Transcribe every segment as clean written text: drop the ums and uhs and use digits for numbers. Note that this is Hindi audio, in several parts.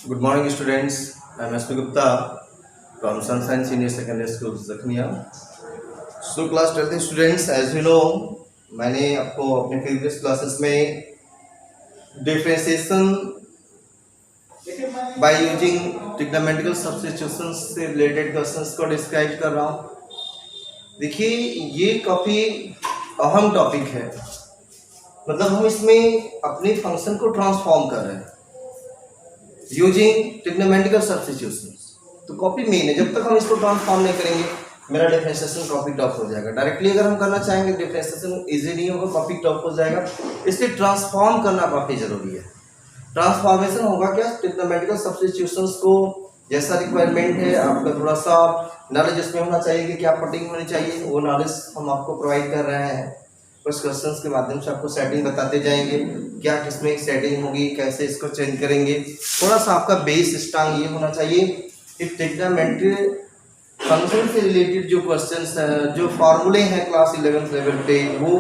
Good morning, students. I am S.P. Gupta from Sunshine Senior Secondary School, Zakhniya. So, class 12 students, as you know, मैंने आपको अपने previous classes में differentiation by using trigonometrical substitutions से related questions को describe कर रहा हूँ। देखिए, ये काफी अहम टॉपिक है, मतलब हम इसमें अपने फंक्शन को ट्रांसफॉर्म कर रहे हैं यूजिंग ट्रिग्नोमेट्रिकल सब्स्टिट्यूशंस। तो कॉपी मेन है, जब तक हम इसको ट्रांसफॉर्म नहीं करेंगे मेरा डिफरेंशिएशन कॉपी टॉप हो जाएगा। डायरेक्टली अगर हम करना चाहेंगे डिफरेंशिएशन इजी नहीं होगा, कॉपी टॉप हो जाएगा। इसलिए ट्रांसफॉर्म करना काफी जरूरी है। ट्रांसफॉर्मेशन होगा क्या, ट्रिग्नोमेट्रिकल सब्स्टिट्यूशंस को जैसा रिक्वायरमेंट है आपका थोड़ा सा नॉलेज उसमें होना चाहिए कि क्या पटिंग होनी चाहिए, वो नॉलेज हम आपको प्रोवाइड कर रहे हैं। कुछ क्वेश्चंस के माध्यम से आपको सेटिंग बताते जाएंगे, क्या किसमें सेटिंग होगी, कैसे इसको चेंज करेंगे। थोड़ा सा आपका बेस स्ट्रांग ये होना चाहिए कि ट्रिग्नोमेट्री फंक्शन से रिलेटेड जो क्वेश्चंस जो फॉर्मूले हैं क्लास 11th लेवल पे वो,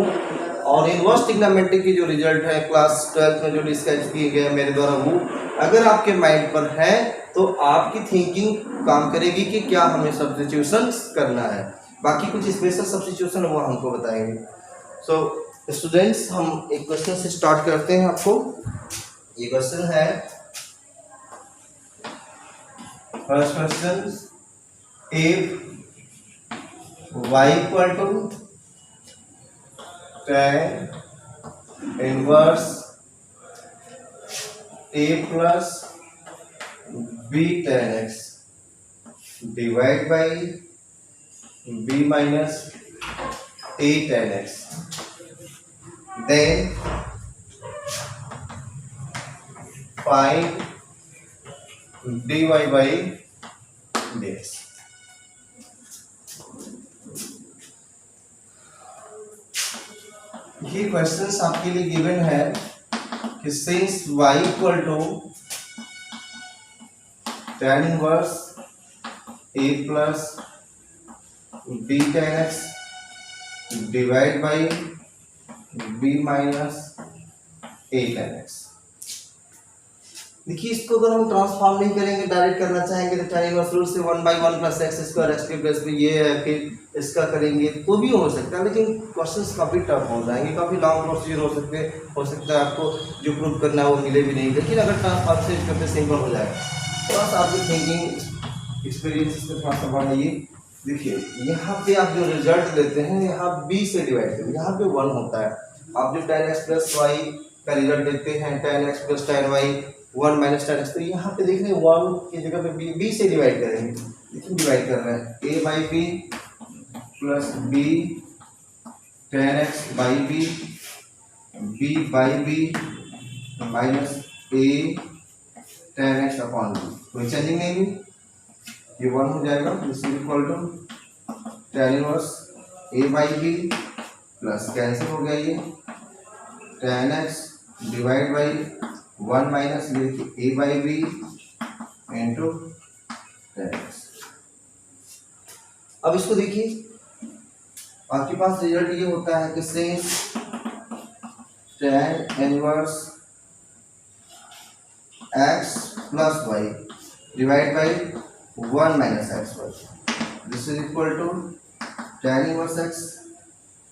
और इनवर्स ट्रिग्नोमेट्री की जो रिजल्ट है क्लास 12th में जो डिस्कस किए गए मेरे द्वारा, वो अगर आपके माइंड पर है तो आपकी थिंकिंग काम करेगी कि क्या हमें सब्स्टिट्यूशन करना है। बाकी कुछ स्पेशल सब्स्टिट्यूशन वो हमको बताएंगे। सो स्टूडेंट्स, हम एक क्वेश्चन से स्टार्ट करते हैं। आपको ये क्वेश्चन है, first question, if y equal to tan inverse a plus b tan x divide by b minus a tan x, then find dy by dx। ये क्वेश्चंस आपके लिए गिवन है कि since y equal to tan inverse a plus b tan x divide by b minus a tan x। देखिए, इसको अगर हम ट्रांसफॉर्म नहीं करेंगे, डायरेक्ट करना चाहेंगे तो tan इनवर्स रूट से 1/1 plus x square x plus b ये है, फिर इसका करेंगे तो भी हो सकता है, लेकिन क्वेश्चंस काफी टफ हो जाएंगे, काफी लॉन्ग प्रोसीजर हो सकता है आपको जो प्रूव करना है वो मिले भी नहीं। लेकिन अगर ट्रांसफॉर्म से करते सिंपल हो जाएगा। थोड़ा सा आपकी थिंकिंग एक्सपीरियंस इसमें थोड़ा सा बढ़ाइए। देखिए, यहाँ पे आप जो रिजल्ट लेते हैं यहाँ b से डिवाइड करें, यहाँ पे 1 होता है। आप जो tan x प्लस y का रिजल्ट देखते हैं tan x plus tan y 1 minus tan x, तो यहाँ पे देख रहे हैं 1 की जगह पे b से डिवाइड करेंगे। देखिए डिवाइड कर रहे हैं a by b plus b tan x by b by b minus a tan x upon b। कोई चेंजिंग नहीं हुई, ये 1 हो जाएगा। This is equal to tan inverse a by b plus cancel हो गया ये tan x divide by 1 minus a by b into tan x। अब इसको देखिए, आपके पास रिजल्ट ये होता है कि since tan inverse x plus y divide by 1 minus x y, this is equal to tan inverse x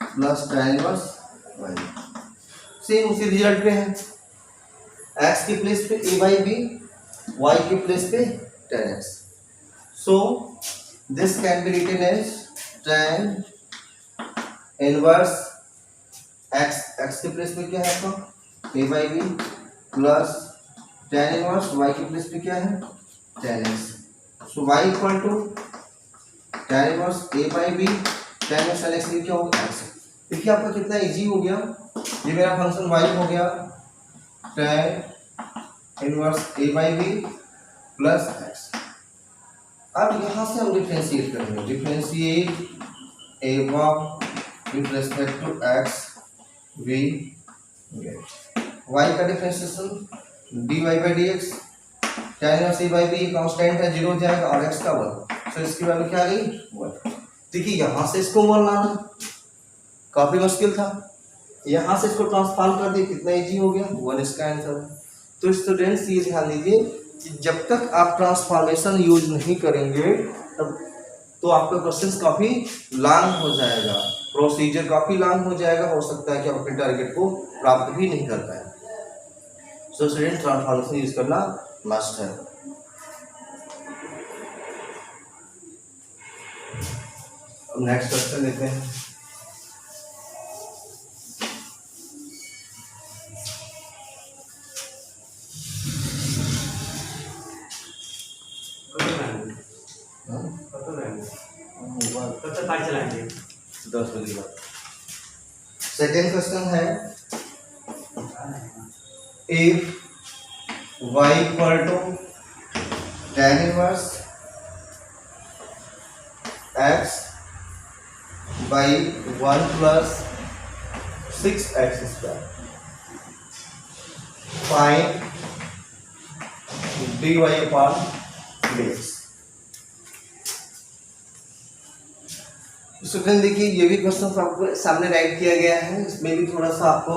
plus tan inverse y। Same उसी रिजल्ट पे है, x के प्लेस पे a बाई बी, y के प्लेस पे tan x। So this can be written as tan inverse x के प्लेस पे क्या है आपका a by b plus tan inverse y के प्लेस पे क्या है tan x। So y equal to tan inverse a by b tan inverse tan x, ये क्या होगा x। देखिए आपका कितना इजी हो गया, ये मेरा फंक्शन y हो गया tan inverse a by b plus x। अब यहाँ से हम डिफरेंशिएट करेंगे, differentiate a with respect to x we get y का differentiation dy by dx, tan inverse a by b constant है 0 हो जाएगा और x का 1, सो इसकी वैल्यू क्या आ गई 1। देखिए यहाँ से इसको 1 लाना काफी मुश्किल था, यहाँ से इसको ट्रांसफॉर्म कर दिए, कितना इजी हो गया 1 इसका आंसर है। तो स्टूडेंट्स ये ध्यान दीजिए कि जब तक आप ट्रांसफॉर्मेशन यूज नहीं करेंगे तब तो आपका क्वेश्चन काफ़ी लॉन्ग हो जाएगा, प्रोसीजर काफ़ी लॉन्ग हो जाएगा, हो सकता है कि आप अपने टारगेट को प्राप्त भी नहीं कर पाए। सो स्टूडेंट ट्रांसफॉर्मेशन यूज करना मस्ट है। नेक्स्ट क्वेश्चन लेते हैं। चलाएंगे 10 बजे बाद। सेकेंड क्वेश्चन है, if y equal to tan inverse x by 1 plus 6x square, find dy upon dx। Student देखिए, ये भी क्वेश्चन आपको सामने राइट किया गया है। इसमें भी थोड़ा सा आपको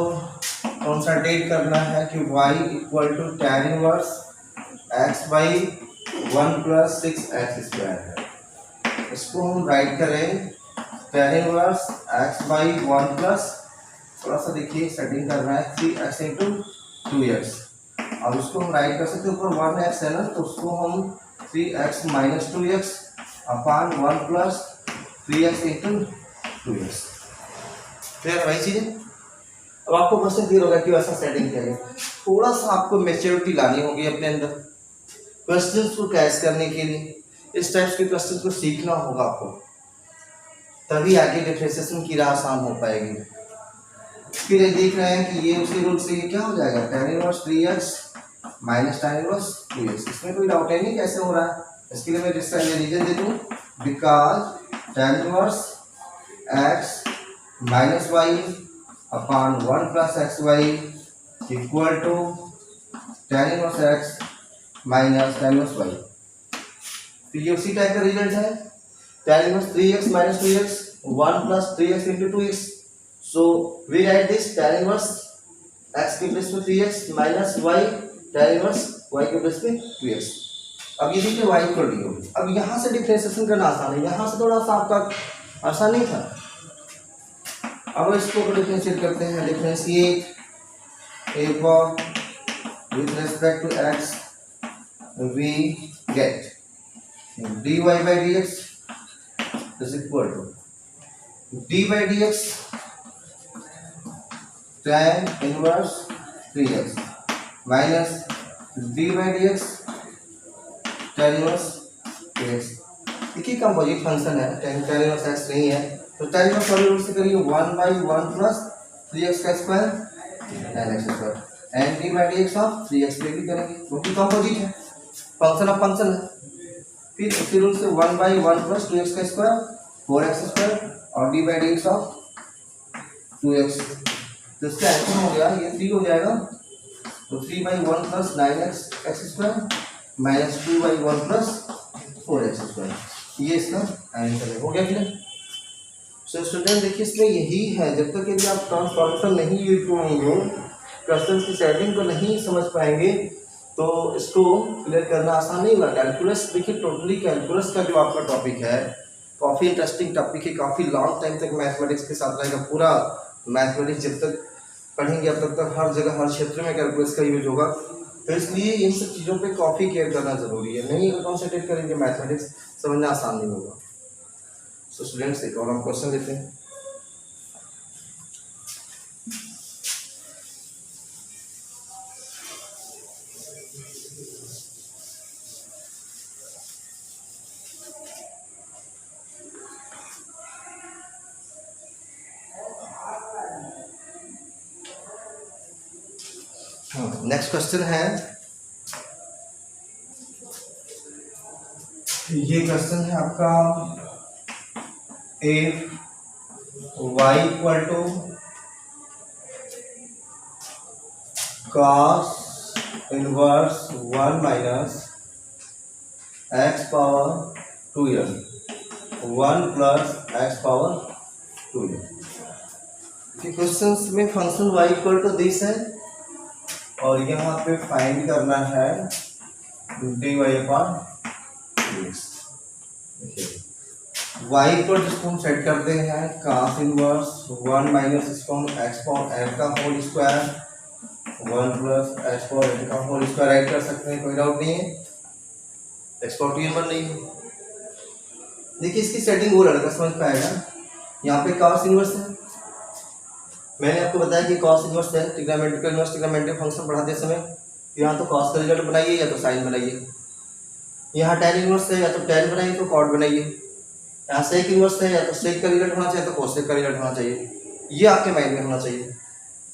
कॉन्सेंट्रेट करना है कि y equal to tan inverse x by 1 plus 6x square है। इसको हम राइट करें tan inverse x by 1 plus, थोड़ा सा देखिए सेटिंग कर रहा है, 3x इंटू 2x। अब इसको हम राइट कर सकते हैं, ऊपर 1x है ना, तो उसको हम 3x माइनस 2x अपान 1 plus 3x into 2x। Clear है भाई चीजें? अब आपको क्वेश्चन क्लियर होगा कि वैसा सेटिंग किया गया। थोड़ा सा आपको मैच्योरिटी लानी होगी अपने अंदर क्वेश्चंस को कैच करने के लिए। इस टाइप के क्वेश्चंस को सीखना होगा आपको, तभी आगे डिफरेंशिएशन की राह आसान हो पाएगी। फिर ये देख रहे हैं कि ये उसी रूल से ये क्या हो जाएगा, tan inverse 3x minus tan inverse 2x। इसमें कोई डाउट नहीं कैसे हो रहा है। इसके लिए मैं रीजन दे दूँ, because tan inverse x minus y upon 1 plus x y equal to tan inverse x minus tan inverse y. तो ये उसी टाइप का रिजल्ट है। tan inverse 3x minus 2x 1 plus 3x into 2x। So we write this tan inverse x के प्लेस में 3x minus y tan inverse y के प्लेस में 2x। अब ये देखिए y इक्वल डी होगी। अब यहाँ से डिफरेंशिएशन करना आसान है, यहाँ से थोड़ा सा आपका आसान नहीं था। अब इसको डिफरेंशिएट करते हैं, differentiate a with respect to x we get dy by dx is equal to d by dx tan inverse 3x minus d by dx tan inverse 2x। देखिए कंपोजिट फंक्शन है, tan इनवर्स x नहीं है तो tan इनवर्स वाले रूल से करिए 1 बाई 1 प्लस 3x का square tan x square and d by dx of 3x पे भी करेंगे क्योंकि कंपोजिट है, फंक्शन ऑफ फंक्शन है। फिर उसी रूल से 1 बाई 1 प्लस 2x का स्क्वायर 4x स्क्वायर और d by dx of 2x। तो इसका आंसर हो गया ये 3 हो जाएगा, तो 3 by 1 plus 9x x square minus 2 by 1 plus 4x square, ये इसका आंसर है। हो गया क्लियर? सो स्टूडेंट देखिए इसमें यही है, जब तक यदि आप ट्रांसफॉर्मेशन नहीं यूज करेंगे, क्वेश्चन की सेटिंग को नहीं समझ पाएंगे तो इसको क्लियर करना आसान नहीं होगा। कैलकुलस देखिए, टोटली कैलकुलस का जो आपका टॉपिक है काफ़ी इंटरेस्टिंग टॉपिक है, काफ़ी लॉन्ग टाइम तक मैथमेटिक्स के साथ रहेगा। पूरा मैथमेटिक्स जब तक पढ़ेंगे अब तक हर जगह हर क्षेत्र में कैलकुलस का यूज होगा। तो इसलिए इन सब चीज़ों पे काफ़ी केयर करना ज़रूरी है। नहीं कॉन्सेंट्रेट करेंगे मैथमेटिक्स समझना आसान नहीं होगा। सो स्टूडेंट्स एक और हम क्वेश्चन लेते हैं। नेक्स्ट क्वेश्चन है, ये क्वेश्चन है आपका if y equal to cos inverse 1 minus x power 2n 1 plus x power 2n। Question में function y equal to this है और यहाँ पे फाइंड करना है dy अपॉन dx। y पर जिसको हम सेट करते हैं cos इनवर्स 1 माइनस इसको हम x पावर n का whole square 1 plus x power n का होल स्क्वायर राइट कर सकते हैं, कोई डाउट नहीं है। x पावर टू n बन रही है। देखिए इसकी सेटिंग वो लड़का समझ पाएगा। यहाँ पे cos इनवर्स है, मैंने आपको बताया कि cos इनवर्स है ट्रिग्नोमेट्रिक इनवर्स ट्रिग्नोमेट्रिक फंक्शन पढ़ाते समय यहाँ तो cos का रिजल्ट बनाइए या तो साइन बनाइए, यहाँ tan इनवर्स है या तो tan बनाइए तो cot बनाइए, यहाँ sec इनवर्स है या तो sec का रिजल्ट होना चाहिए तो cosec का रिजल्ट होना चाहिए, ये आपके माइंड में होना चाहिए।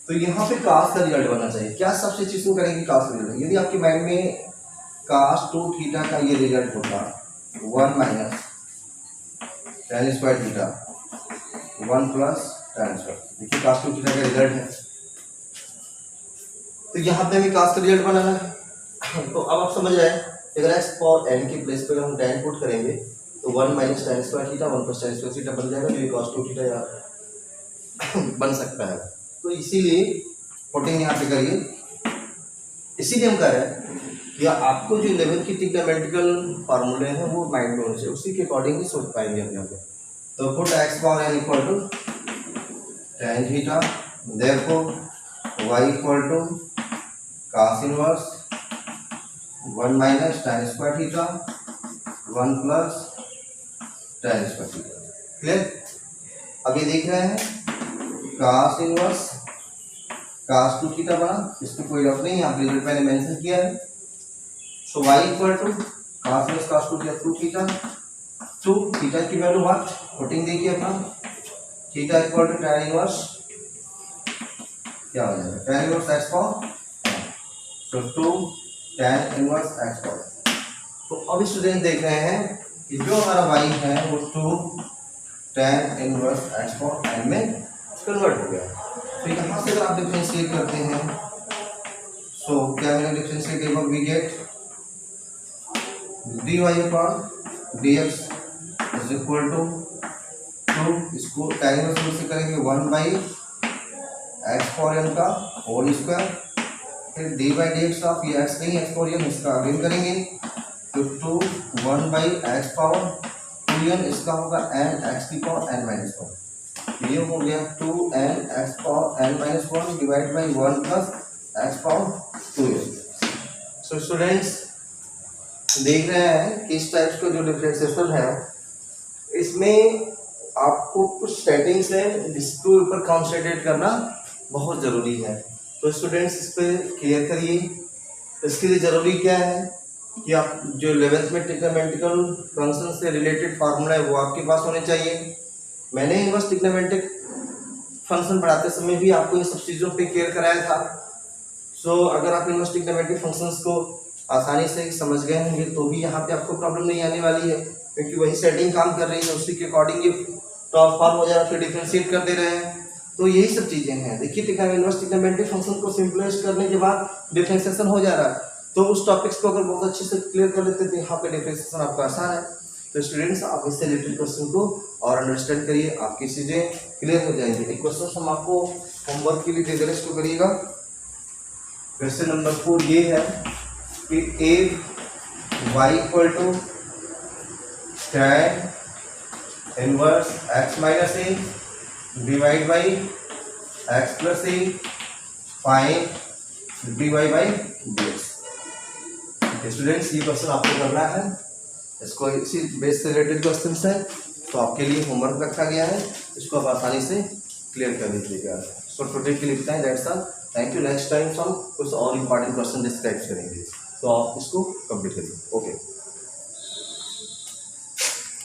तो यहाँ पे cos का रिजल्ट बनना चाहिए। क्या सब्स्टिट्यूशन करेंगे cos का रिजल्ट? यदि आपके माइंड में cos 2 थीटा का ये रिजल्ट होता 1 minus tan square theta 1 plus tan square, देखिए cos 2 थीटा का रिजल्ट है। तो यहाँ पे हमें cos का रिजल्ट बनाना है। तो अब आप समझ आए, अगर x पावर n के प्लेस पर हम tan पुट करेंगे तो 1 minus tan square theta 1 plus tan square theta बन जाएगा, जो ये cos 2 थीटा यहाँ बन सकता है। तो इसीलिए पुटिंग यहाँ पे करिए। इसीलिए हम कह रहे हैं कि आपको जो लेवल की ट्रिग्नोमेट्रिकल फार्मूले हैं वो माइंड में होने चाहिए, उसी के अकॉर्डिंग ही सोच पाएंगे हम यहाँ पे। तो put x power n equal to tan theta, therefore y equal to cos inverse 1 minus tan square theta 1 plus tan square theta. Clear? अभी देख रहे हैं cos इनवर्स cos 2 थीटा बना, इसमें कोई डाउट नहीं, यहाँ पे रिजल्ट मैंने मेंशन किया है। So y equal to cos inverse cos 2 theta 2 theta 2 theta की वैल्यू व्हाट पुटिंग देखिए अपना, theta equal to tan inverse क्या हो जाएगा tan इनवर्स x पावर, तो 2 tan इनवर्स x पावर। तो अभी स्टूडेंट देख रहे हैं कि जो हमारा y है वो 2 tan inverse x power n में कन्वर्ट हो गया। तो यहाँ से अगर आप डिफरेंशिएट करते हैं सो क्या मैंने डिफरेंशिएट किया, we get dy upon dx is equal to 2, इसको tan इनवर्स से करेंगे 1 बाई x पावर n का होल स्क्वायर, फिर d by d x of ये एक्स नहीं एक्स पावर n इसका अगेन करेंगे तो 2 1 बाई एक्स पावर 2n, इसका होगा n x की पावर n माइनस 1, ये हो गया 2n x power n minus 1 divide by 1 plus x power 2n। So students देख रहे हैं कि इस टाइप का जो डिफरेंशिएशन है इसमें आपको कुछ सेटिंग्स है जिसके ऊपर कॉन्सेंट्रेट करना बहुत ज़रूरी है। तो स्टूडेंट्स इस पर क्लियर करिए। इसके लिए ज़रूरी क्या है कि आप जो 11th में ट्रिग्नोमेट्रिकल फंक्शन से रिलेटेड फार्मूला है वो आपके पास होने चाहिए। मैंने इनवर्स ट्रिग्नोमेट्रिक फंक्शन पढ़ाते समय भी आपको इन सब चीज़ों पे क्लियर कराया था। सो अगर आप इनवर्स ट्रिग्नोमेट्रिक फंक्शंस को आसानी से समझ गए होंगे तो भी यहाँ पे आपको प्रॉब्लम नहीं आने वाली है, क्योंकि वही सेटिंग काम कर रही है, उसी के अकॉर्डिंग ये ट्रांसफॉर्म हो जाएगा, फिर डिफरेंशिएट कर दे रहे हैं। तो यही सब चीज़ें हैं। देखिए इनवर्स ट्रिग्नोमेट्रिक फंक्शन को सिंपलाइज करने के बाद डिफरेंशिएशन हो जा रहा है, तो उस टॉपिक्स को अगर बहुत अच्छे से क्लियर कर लेते तो यहाँ पे डिफरेंशिएशन आपका आसान है। तो स्टूडेंट्स आप इससे रिलेटेड क्वेश्चन को और अंडरस्टैंड करिए, आपकी चीज़ें क्लियर हो जाएंगी। एक क्वेश्चन हम आपको होमवर्क के लिए दे दे रहे, इसको करिएगा। क्वेश्चन नंबर 4 ये है कि a y equal to tan inverse x minus a divide by x plus a find dy by dx। Students ये क्वेश्चन आपको करना है, इसको इसी बेस से रिलेटेड क्वेश्चन है, तो आपके लिए होमवर्क रखा गया है, इसको आप आसानी से क्लियर कर दीजिएगा। सो टुडे के लिए इतना ही, that's all. Thank you. Next time हम कुछ और इंपॉर्टेंट क्वेश्चन डिस्क्राइब करेंगे, तो आप इसको कंप्लीट करिए। ओके।